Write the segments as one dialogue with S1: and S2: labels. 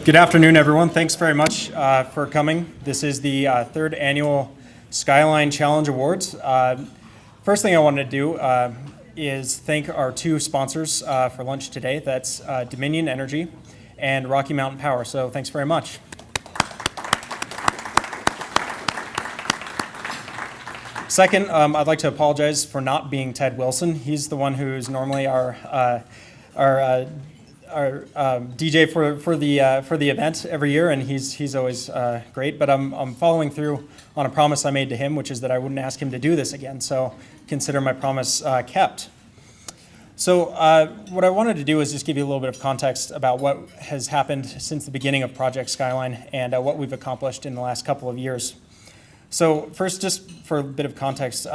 S1: Good afternoon, everyone. Thanks very much for coming. This is the third annual Skyline Challenge Awards. First thing I wanted to do is thank our two sponsors for lunch today. That's Dominion Energy and Rocky Mountain Power. So thanks very much. Second, I'd like to apologize for not being Ted Wilson. He's the one who's normally our DJ for the event every year, and he's always great. But I'm following through on a promise I made to him, which is that I wouldn't ask him to do this again. So consider my promise kept. So what I wanted to do is just give you a little bit of context about what has happened since the beginning of Project Skyline and what we've accomplished in the last couple of years. So first, just for a bit of context.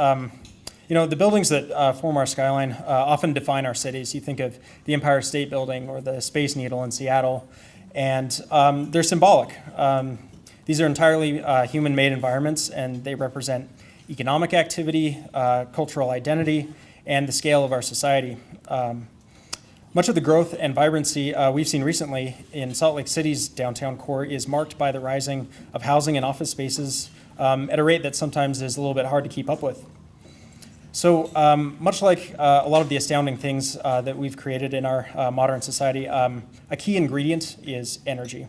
S1: The buildings that form our skyline often define our cities. You think of the Empire State Building or the Space Needle in Seattle, and they're symbolic. These are entirely human-made environments, and they represent economic activity, cultural identity, and the scale of our society. Much of the growth and vibrancy we've seen recently in Salt Lake City's downtown core is marked by the rising of housing and office spaces at a rate that sometimes is a little bit hard to keep up with. So much like a lot of the astounding things that we've created in our modern society, a key ingredient is energy.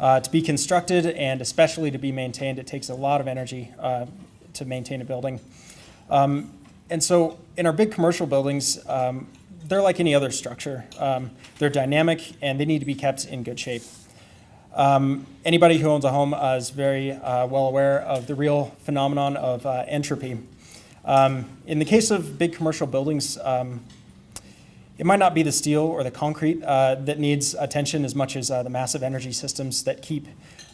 S1: To be constructed and especially to be maintained, it takes a lot of energy to maintain a building. And so in our big commercial buildings, they're like any other structure. They're dynamic and they need to be kept in good shape. Anybody who owns a home is very well aware of the real phenomenon of entropy. In the case of big commercial buildings, it might not be the steel or the concrete that needs attention as much as the massive energy systems that keep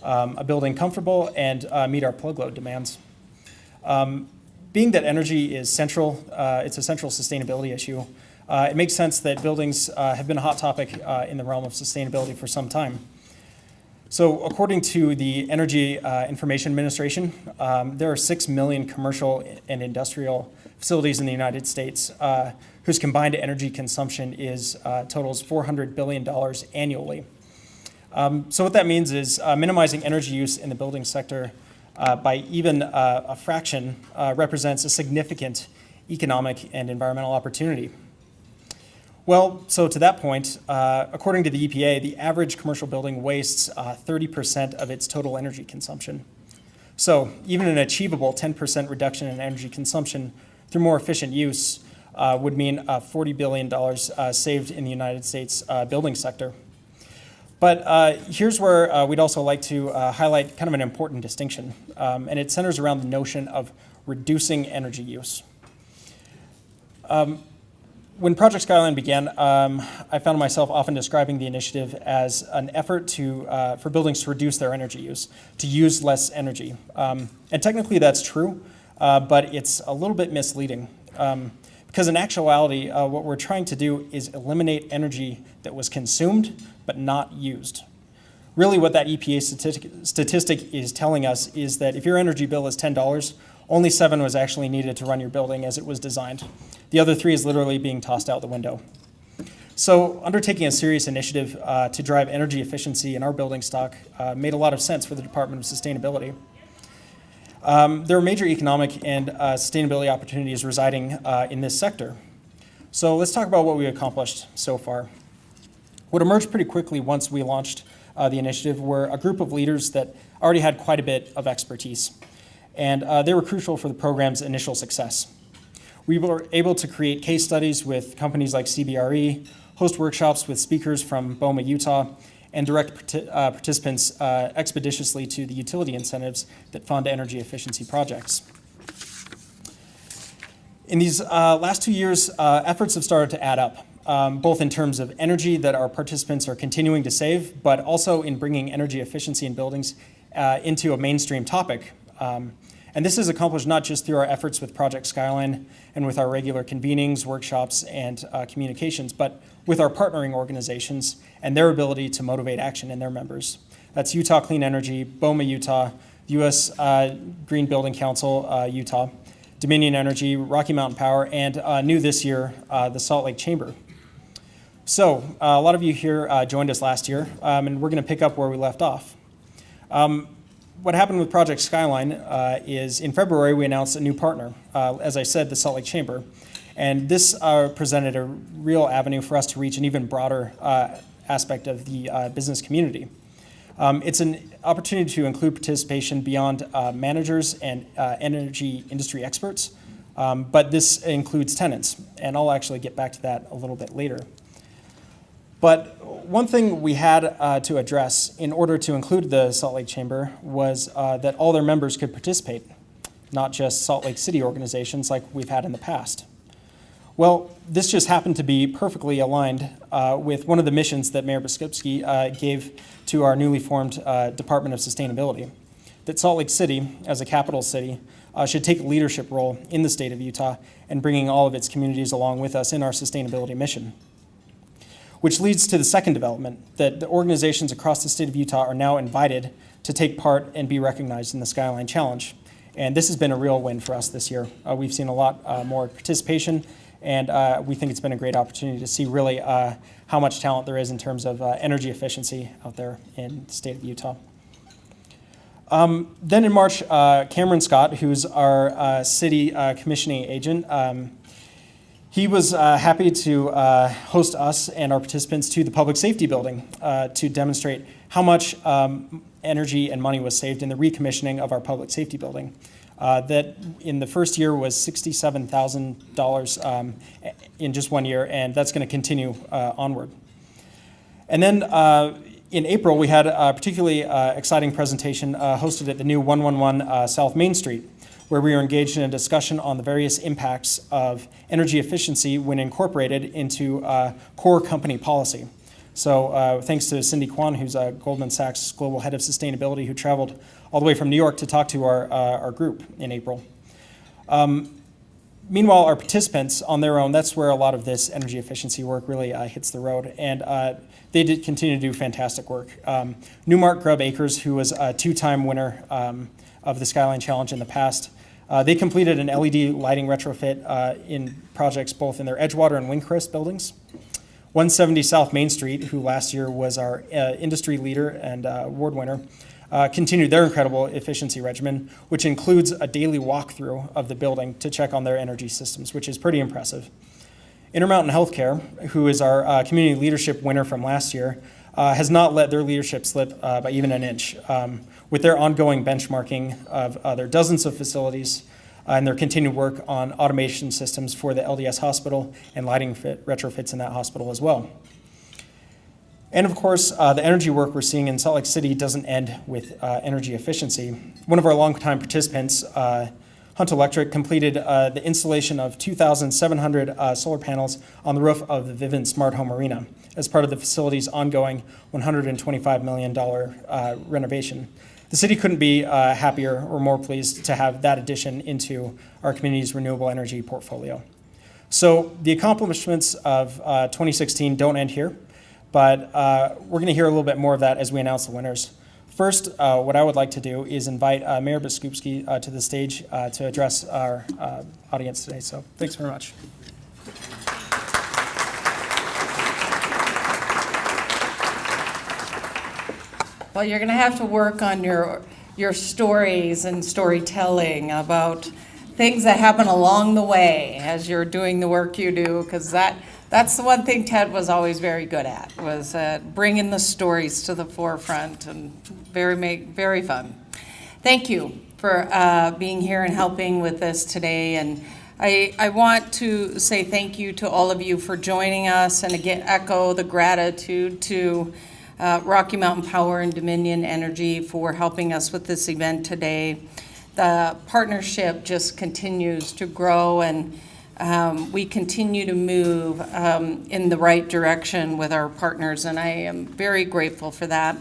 S1: a building comfortable and meet our plug load demands. Being that energy is central, it's a central sustainability issue, it makes sense that buildings have been a hot topic in the realm of sustainability for some time. So according to the Energy Information Administration, there are 6 million commercial and industrial facilities in the United States whose combined energy consumption totals $400 billion annually. So what that means is minimizing energy use in the building sector by even a fraction represents a significant economic and environmental opportunity. Well, so to that point, according to the EPA, the average commercial building wastes 30% of its total energy consumption. So even an achievable 10% reduction in energy consumption through more efficient use would mean $40 billion saved in the United States building sector. But here's where we'd also like to highlight kind of an important distinction, and it centers around the notion of reducing energy use. When Project Skyline began, I found myself often describing the initiative as an effort for buildings to reduce their energy use, to use less energy. And technically that's true, but it's a little bit misleading. Because in actuality, what we're trying to do is eliminate energy that was consumed but not used. Really what that EPA statistic is telling us is that if your energy bill is $10, only $7 was actually needed to run your building as it was designed. The other $3 is literally being tossed out the window. So undertaking a serious initiative to drive energy efficiency in our building stock made a lot of sense for the Department of Sustainability. There are major economic and sustainability opportunities residing in this sector. So let's talk about what we accomplished so far. What emerged pretty quickly once we launched the initiative were a group of leaders that already had quite a bit of expertise. And they were crucial for the program's initial success. We were able to create case studies with companies like CBRE, host workshops with speakers from BOMA, Utah, and direct participants expeditiously to the utility incentives that fund energy efficiency projects. In these last 2 years, efforts have started to add up, both in terms of energy that our participants are continuing to save, but also in bringing energy efficiency in buildings into a mainstream topic. And this is accomplished not just through our efforts with Project Skyline and with our regular convenings, workshops, and communications, but with our partnering organizations and their ability to motivate action in their members. That's Utah Clean Energy, BOMA Utah, U.S. Green Building Council Utah, Dominion Energy, Rocky Mountain Power, and new this year, the Salt Lake Chamber. So a lot of you here joined us last year, and we're going to pick up where we left off. What happened with Project Skyline is in February we announced a new partner, as I said, the Salt Lake Chamber. And this presented a real avenue for us to reach an even broader aspect of the business community. It's an opportunity to include participation beyond managers and energy industry experts, but this includes tenants, and I'll actually get back to that a little bit later. But one thing we had to address in order to include the Salt Lake Chamber was that all their members could participate, not just Salt Lake City organizations like we've had in the past. Well, this just happened to be perfectly aligned with one of the missions that Mayor Biskupski gave to our newly formed Department of Sustainability, that Salt Lake City, as a capital city, should take a leadership role in the state of Utah and bringing all of its communities along with us in our sustainability mission. Which leads to the second development, that the organizations across the state of Utah are now invited to take part and be recognized in the Skyline Challenge. And this has been a real win for us this year. We've seen a lot more participation, and we think it's been a great opportunity to see really how much talent there is in terms of energy efficiency out there in the state of Utah. Then in March, Cameron Scott, who's our city commissioning agent, he was happy to host us and our participants to the public safety building to demonstrate how much energy and money was saved in the recommissioning of our public safety building. That in the first year was $67,000 in just 1 year, and that's going to continue onward. And then in April, we had a particularly exciting presentation hosted at the new 111 South Main Street, where we were engaged in a discussion on the various impacts of energy efficiency when incorporated into core company policy. So thanks to Cindy Kwan, who's a Goldman Sachs Global Head of Sustainability, who traveled all the way from New York to talk to our group in April. Meanwhile, our participants on their own, that's where a lot of this energy efficiency work really hits the road, and they did continue to do fantastic work. Newmark Grubb Acres, who was a two-time winner of the Skyline Challenge in the past, they completed an LED lighting retrofit in projects both in their Edgewater and Windcrest buildings. 170 South Main Street, who last year was our industry leader and award winner, continued their incredible efficiency regimen, which includes a daily walkthrough of the building to check on their energy systems, which is pretty impressive. Intermountain Healthcare, who is our community leadership winner from last year, has not let their leadership slip by even an inch. With their ongoing benchmarking of their dozens of facilities and their continued work on automation systems for the LDS hospital and lighting retrofits in that hospital as well. And of course, the energy work we're seeing in Salt Lake City doesn't end with energy efficiency. One of our longtime participants, Hunt Electric, completed the installation of 2,700 solar panels on the roof of the Vivint Smart Home Arena as part of the facility's ongoing $125 million renovation. The city couldn't be happier or more pleased to have that addition into our community's renewable energy portfolio. So the accomplishments of 2016 don't end here, but we're going to hear a little bit more of that as we announce the winners. First, what I would like to do is invite Mayor Biskupski to the stage to address our audience today. So thanks very much.
S2: Well, you're going to have to work on your stories and storytelling about things that happen along the way as you're doing the work you do, because that's the one thing Ted was always very good at, was bringing the stories to the forefront, and very fun. Thank you for being here and helping with this today. And I want to say thank you to all of you for joining us, and again echo the gratitude to Rocky Mountain Power and Dominion Energy for helping us with this event today. The partnership just continues to grow, and we continue to move in the right direction with our partners, and I am very grateful for that.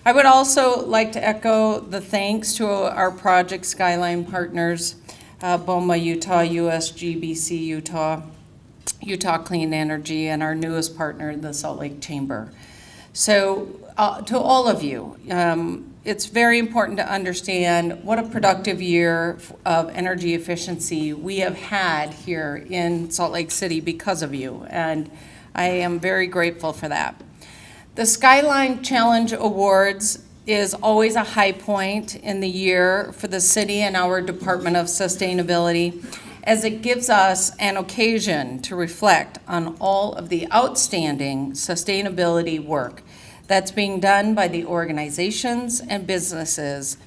S2: I would also like to echo the thanks to our Project Skyline partners, BOMA Utah, USGBC Utah, Utah Clean Energy, and our newest partner, the Salt Lake Chamber. So to all of you, it's very important to understand what a productive year of energy efficiency we have had here in Salt Lake City because of you. And I am very grateful for that. The Skyline Challenge Awards is always a high point in the year for the city and our Department of Sustainability, as it gives us an occasion to reflect on all of the outstanding sustainability work that's being done by the organizations and businesses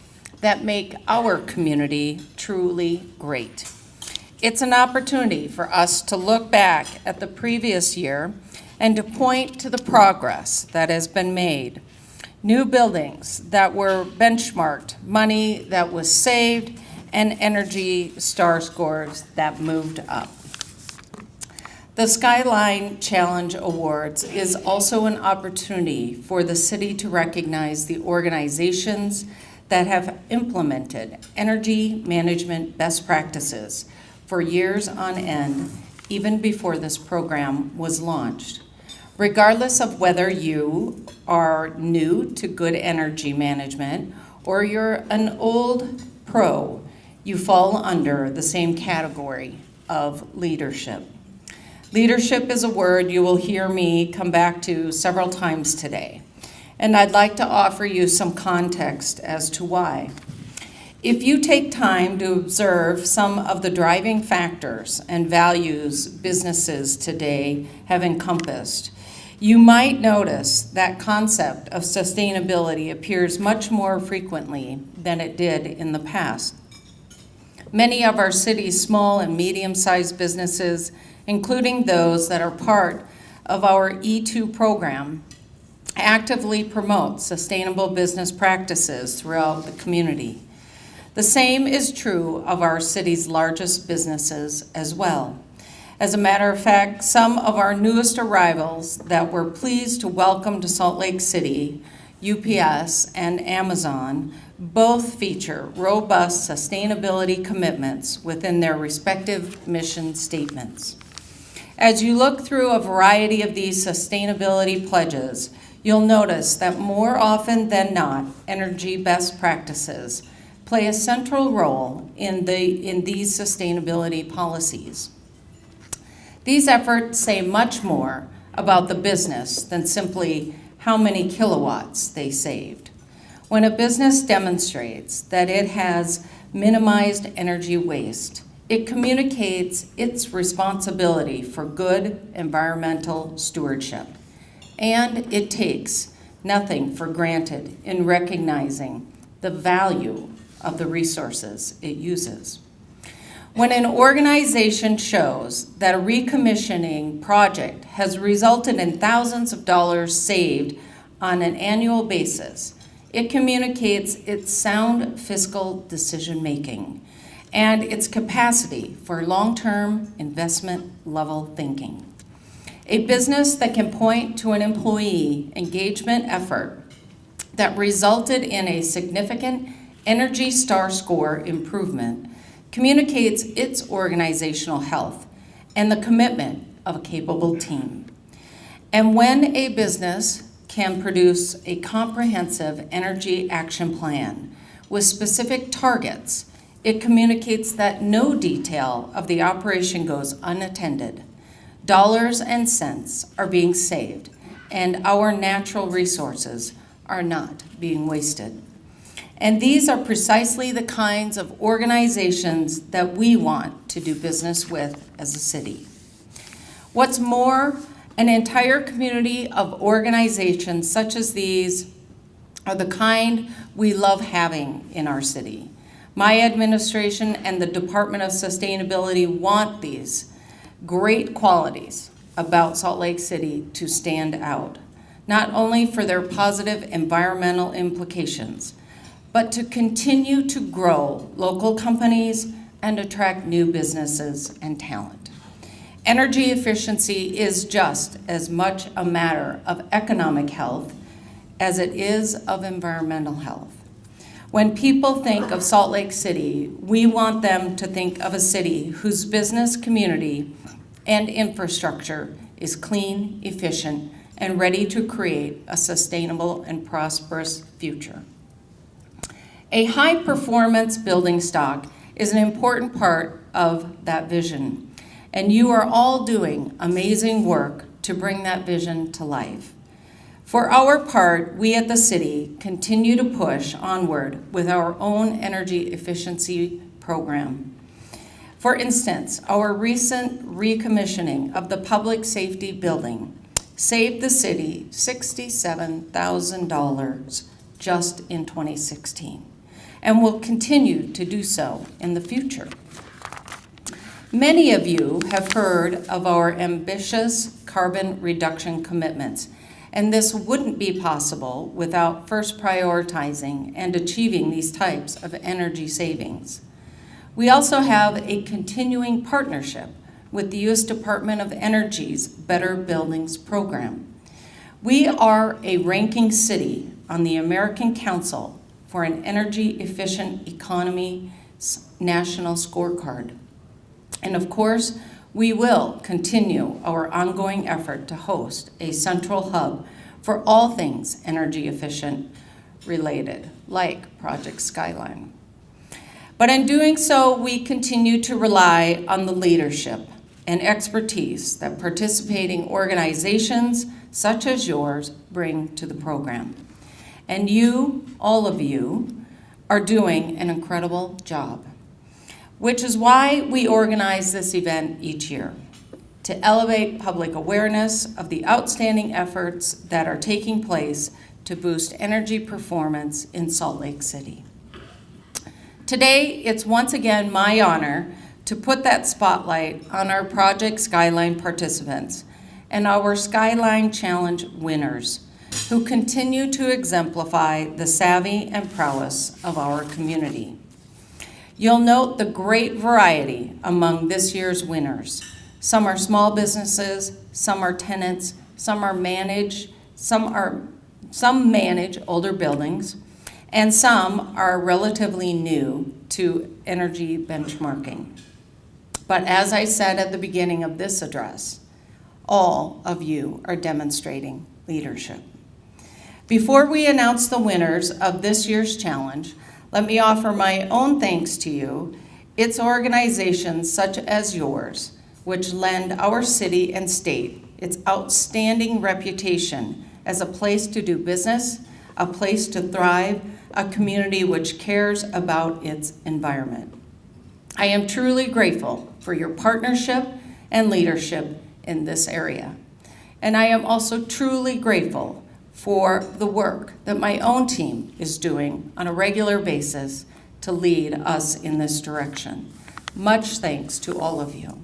S2: that make our community truly great. It's an opportunity for us to look back at the previous year and to point to the progress that has been made. New buildings that were benchmarked, money that was saved, and Energy Star scores that moved up. The Skyline Challenge Awards is also an opportunity for the city to recognize the organizations that have implemented energy management best practices for years on end, even before this program was launched. Regardless of whether you are new to good energy management or you're an old pro, you fall under the same category of leadership. Leadership is a word you will hear me come back to several times today, and I'd like to offer you some context as to why. If you take time to observe some of the driving factors and values businesses today have encompassed, you might notice that concept of sustainability appears much more frequently than it did in the past. Many of our city's small and medium-sized businesses, including those that are part of our E2 program, actively promote sustainable business practices throughout the community. The same is true of our city's largest businesses as well. As a matter of fact, some of our newest arrivals that we're pleased to welcome to Salt Lake City, UPS and Amazon, both feature robust sustainability commitments within their respective mission statements. As you look through a variety of these sustainability pledges, you'll notice that more often than not, energy best practices play a central role in these sustainability policies. These efforts say much more about the business than simply how many kilowatts they saved. When a business demonstrates that it has minimized energy waste, it communicates its responsibility for good environmental stewardship, and it takes nothing for granted in recognizing the value of the resources it uses. When an organization shows that a recommissioning project has resulted in thousands of dollars saved on an annual basis, it communicates its sound fiscal decision-making and its capacity for long-term investment level thinking. A business that can point to an employee engagement effort that resulted in a significant Energy Star score improvement communicates its organizational health and the commitment of a capable team. And when a business can produce a comprehensive energy action plan with specific targets, it communicates that no detail of the operation goes unattended. Dollars and cents are being saved, and our natural resources are not being wasted. And these are precisely the kinds of organizations that we want to do business with as a city. What's more, an entire community of organizations such as these are the kind we love having in our city. My administration and the Department of Sustainability want these great qualities about Salt Lake City to stand out, not only for their positive environmental implications, but to continue to grow local companies and attract new businesses and talent. Energy efficiency is just as much a matter of economic health as it is of environmental health. When people think of Salt Lake City, we want them to think of a city whose business community and infrastructure is clean, efficient, and ready to create a sustainable and prosperous future. A high-performance building stock is an important part of that vision, and you are all doing amazing work to bring that vision to life. For our part, we at the city continue to push onward with our own energy efficiency program. For instance, our recent recommissioning of the public safety building saved the city $67,000 just in 2016, and will continue to do so in the future. Many of you have heard of our ambitious carbon reduction commitments, and this wouldn't be possible without first prioritizing and achieving these types of energy savings. We also have a continuing partnership with the U.S. Department of Energy's Better Buildings program. We are a ranking city on the American Council for an Energy Efficient Economy National Scorecard. And of course, we will continue our ongoing effort to host a central hub for all things energy efficient related, like Project Skyline. But in doing so, we continue to rely on the leadership and expertise that participating organizations such as yours bring to the program. And you, all of you, are doing an incredible job, which is why we organize this event each year, to elevate public awareness of the outstanding efforts that are taking place to boost energy performance in Salt Lake City. Today, it's once again my honor to put that spotlight on our Project Skyline participants and our Skyline Challenge winners, who continue to exemplify the savvy and prowess of our community. You'll note the great variety among this year's winners. Some are small businesses, some are tenants, some manage older buildings, and some are relatively new to energy benchmarking. But as I said at the beginning of this address, all of you are demonstrating leadership. Before we announce the winners of this year's challenge, let me offer my own thanks to you. It's organizations such as yours which lend our city and state its outstanding reputation as a place to do business, a place to thrive, a community which cares about its environment. I am truly grateful for your partnership and leadership in this area. And I am also truly grateful for the work that my own team is doing on a regular basis to lead us in this direction. Much thanks to all of you.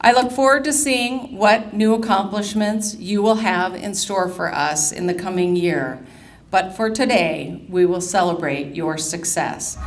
S2: I look forward to seeing what new accomplishments you will have in store for us in the coming year. But for today, we will celebrate your success.